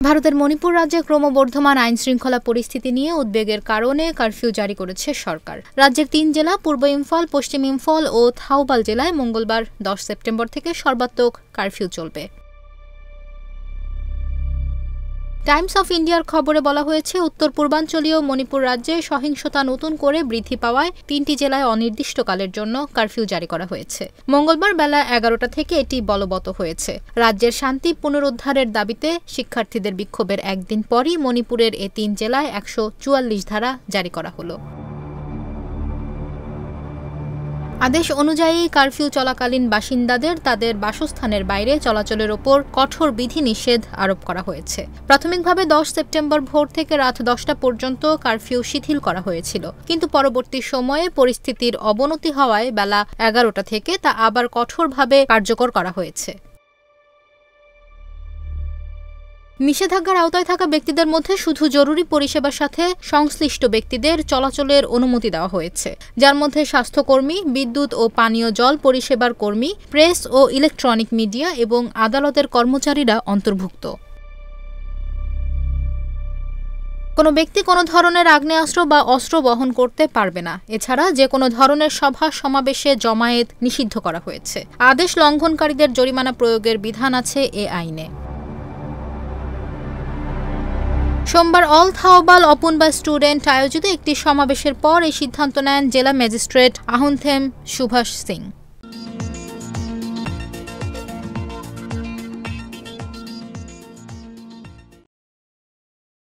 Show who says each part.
Speaker 1: ভারতের মণিপুর রাজ্যে ক্রমবর্ধমান আইনশৃঙ্খলা পরিস্থিতি নিয়ে উদ্বেগের কারণে কারফিউ জারি করেছে সরকার। রাজ্যের ৩ জেলা পূর্ব ইম্ফল, পশ্চিম ইম্ফল ও থাউবাল জেলায় মঙ্গলবার ১০ সেপ্টেম্বর থেকে সর্বাত্মক কারফিউ চলবে। টাইমস অফ ইন্ডিয়ার খবরে বলা হয়েছে, উত্তর পূর্বাঞ্চলীয় মণিপুর রাজ্যে সহিংসতা নতুন করে বৃদ্ধি পাওয়ায় ৩টি জেলায় অনির্দিষ্টকালের জন্য কারফিউ জারি করা হয়েছে। মঙ্গলবার বেলা ১১টা থেকে এটি বলবৎ হয়েছে। রাজ্যের শান্তি পুনরুদ্ধারের দাবিতে শিক্ষার্থীদের বিক্ষোভের একদিন পরই মণিপুরের এ ৩ জেলায় ১৪৪ ধারা জারি করা হলো। আদেশ অনুযায়ী কারফিউ চলাকালীন বাসিন্দাদের তাদের বাসস্থানের বাইরে চলাচলের ওপর কঠোর বিধিনিষেধ আরোপ করা হয়েছে। প্রাথমিকভাবে ১০ সেপ্টেম্বর ভোর থেকে রাত ১০টা পর্যন্ত কারফিউ শিথিল করা হয়েছিল, কিন্তু পরবর্তী সময়ে পরিস্থিতির অবনতি হওয়ায় বেলা ১১টা থেকে তা আবার কঠোরভাবে কার্যকর করা হয়েছে। নিষেধাজ্ঞার আওতায় থাকা ব্যক্তিদের মধ্যে শুধু জরুরি পরিষেবার সাথে সংশ্লিষ্ট ব্যক্তিদের চলাচলের অনুমতি দেওয়া হয়েছে, যার মধ্যে স্বাস্থ্যকর্মী, বিদ্যুৎ ও পানীয় জল পরিষেবার কর্মী, প্রেস ও ইলেকট্রনিক মিডিয়া এবং আদালতের কর্মচারীরা অন্তর্ভুক্ত। কোনো ব্যক্তি কোনো ধরনের আগ্নেয়াস্ত্র বা অস্ত্র বহন করতে পারবে না। এছাড়া যে কোনো ধরনের সভা সমাবেশে জমায়েত নিষিদ্ধ করা হয়েছে। আদেশ লঙ্ঘনকারীদের জরিমানা প্রয়োগের বিধান আছে এ আইনে। সোমবার অল থাওবাল অপুন বা স্টুডেন্ট আয়োজিত একটি সমাবেশের পর এই সিদ্ধান্ত নেন জেলা ম্যাজিস্ট্রেট আহুনথেম সুভাষ সিং।